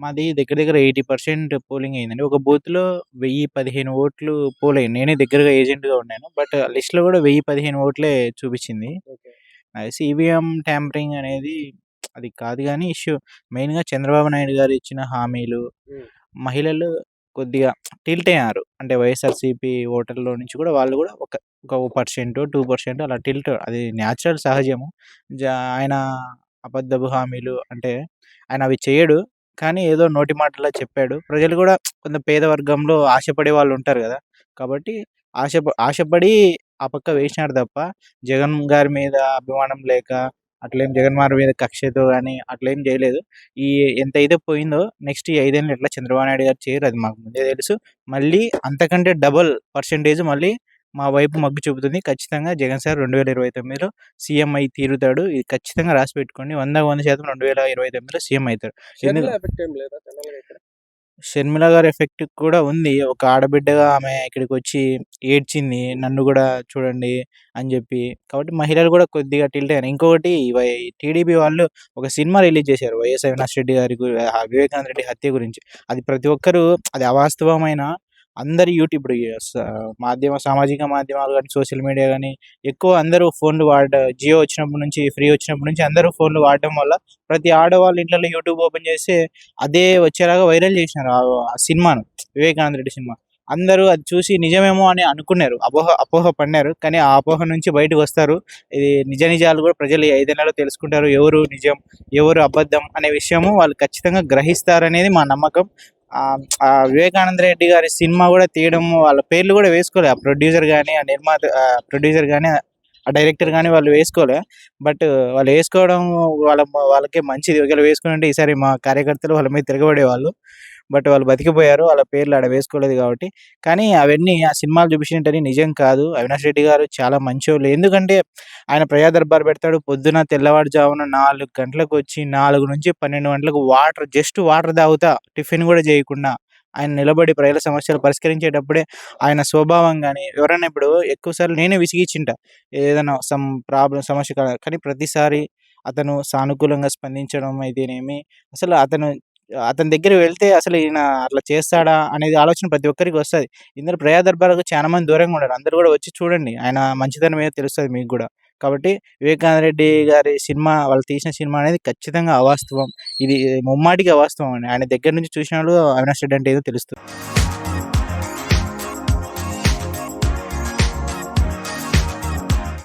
మాది దగ్గర దగ్గర 80% పోలింగ్ అయిందండి. ఒక బూత్‌లో 1015 ఓట్లు పోలయ్యాయి. నేనే దగ్గరగా ఏజెంట్‌గా ఉన్నాను. బట్ లిస్ట్‌లో కూడా 1015 ఓట్లే చూపిచ్చింది. ఓకే. ఈవీఎం ట్యాంపరింగ్ అనేది అది కాదు గానీ ఇష్యూ. మెయిన్‌గా చంద్రబాబు నాయుడు గారు ఇచ్చిన హామీలు, హ్మ్. మహిళలు కొద్దిగా టిల్ట్ అయ్యారు. అంటే వైఎస్ఆర్‌సీపీ ఓటర్‌లో నుంచి కూడా వాళ్ళు కూడా ఒక పర్సెంటో, 2% అలా టిల్ట్ అది న్యాచురల్ సహజము. ఆయన అబద్ధపు హామీలు అంటే ఆయన అవి చేయడు. కానీ ఏదో నోటి మాటలా చెప్పాడు. ప్రజలు కూడా కొంత పేద వర్గంలో ఆశపడే వాళ్ళుంటారు గదా! కాబట్టి ఆశపడి ఆ పక్క వేసినారు తప్ప, జగన్ గారి మీద అభిమానం లేక, అట్లేం జగన్ గారి మీద కక్షతో గాని అట్లేం జేయలేదు. ఈ ఎంతైతే పోయిందో నెక్స్ట్ ఈ 5 ఏళ్ళు ఎట్లా చంద్రబాబు నాయుడు గారు చేయరు అది మాకు ముందే తెలుసు. మళ్ళీ అంతకంటే డబుల్ పర్సెంటేజ్ మళ్ళీ మా వైపు మొగ్గు చూపుతుంది. ఖచ్చితంగా జగన్ సార్ 2029లో సీఎం అయి తీరుతాడు. ఇది ఖచ్చితంగా రాసిపెట్టుకోండి. 100కి 100% 2029లో సీఎం అయితాడు. షర్మిల ఎందుకు ఎఫెక్ట్ ఏం లేదా జనరల్‌గా ఇక్కడ? షర్మిల గారి ఎఫెక్ట్ కూడా ఉంది. ఒక ఆడబిడ్డగా ఆమె ఇక్కడికొచ్చి ఏడ్చింది. నన్ను గూడా చూడండి అని జెప్పి. కాబట్టి మహిళలు గూడా కొద్దిగా టిల్ట్ అయ్యారు. ఇంకొకటి టీడీపీ వాళ్ళు ఒక సినిమా రిలీజ్ చేశారు. వైఎస్ అవినాష్ రెడ్డి గారి వివేకానంద రెడ్డి హత్య గురించి. అది ప్రతి ఒక్కరు అది అవాస్తవమైన అందరు ఇప్పుడు సామాజిక మాధ్యమాలు గాని, సోషల్ మీడియా గాని ఎక్కువ అందరూ ఫోన్‌లు జియో వచ్చినప్పటి నుంచి, ఫ్రీ వచ్చినప్పటి నుంచి అందరూ ఫోన్‌లు వాడడం వల్ల ప్రతి ఆడవాళ్ళ ఇంట్లలో యూట్యూబ్ ఓపెన్ చేస్తే అదే వచ్చేలాగా వైరల్ చేసినారు ఆ సినిమాను. 'వివేకానంద రెడ్డి' సినిమా. అందరూ అది చూసి నిజమేమో అని అనుకున్నారు. అపోహ పడినారు. కానీ ఆ అపోహ నుంచి బయటకొస్తారు. ఇది నిజాలు కూడా ప్రజలు ఈ 5 నెలల్లో తెలుసుకుంటారు. ఎవరు నిజం, ఎవరు అబద్ధం అనే విషయము వాళ్ళు ఖచ్చితంగా గ్రహిస్తారనేది మా నమ్మకం. ఆ 'వివేకానంద రెడ్డి' గారి సినిమా కూడా తీయడం వాళ్ళ పేర్లు కూడా వేసుకోలే. ఆ ప్రొడ్యూసర్ గాని, ఆ నిర్మాత ప్రొడ్యూసర్ గాని, ఆ డైరెక్టర్ గాని వాళ్ళు వేసుకోలే. బట్ వాళ్ళు వేసుకోవడం వాళ్ళకే మంచిది. ఒకవేళ వేసుకునుంటే ఈసారి మా కార్యకర్తలు వాళ్ళ మీద తిరగబడేవాళ్ళు. బట్ వాళ్ళు బతికిపోయారు. వాళ్ళ పేర్లు ఆడ వేసుకోలేదు కాబట్టి. కానీ అవన్నీ ఆ సినిమాలు చూపించినట్టని నిజం కాదు. అవినాష్ రెడ్డి గారు చాలా మంచోళ్ళు. ఎందుకంటే ఆయన ప్రజా దర్బార్ పెడతాడు. పొద్దున తెల్లవారుజామున 4 గంటలకొచ్చి 4-12 గంటలకు జస్ట్ వాటర్ తాగుతా టిఫిన్ కూడా చేయకుండా ఆయన నిలబడి ప్రజల సమస్యలు పరిష్కరించేటప్పుడే ఆయన స్వభావం గాని, ఎవరైనా ఇప్పుడు ఎక్కువ సార్లు నేనే విసిగించింటా. ఏదైనా సమస్య కానీ ప్రతిసారి అతను సానుకూలంగా స్పందించడం అయితేనేమి, అసలు అతని దగ్గరికి వెళ్తే అసలు ఈయన అట్లా చేస్తాడా అనేది ఆలోచన ప్రతి ఒక్కరికి వస్తది. ఇందులో ప్రజా దర్బార్‌కు చాలా మంది దూరంగా ఉన్నారు. అందరూ కూడా వచ్చి చూడండి. ఆయన మంచితనం ఏదో తెలుస్తది మీకు గూడా. కాబట్టి 'వివేకానంద రెడ్డి' గారి సినిమా వాళ్ళు తీసిన సినిమా అనేది ఖచ్చితంగా అవాస్తవం. ఇది ముమ్మాటికి అవాస్తవం అండి. ఆయన దగ్గర నుంచి చూసినోళ్ళు అవినాష్ రెడ్డి అంటే ఏదో తెలుస్తది.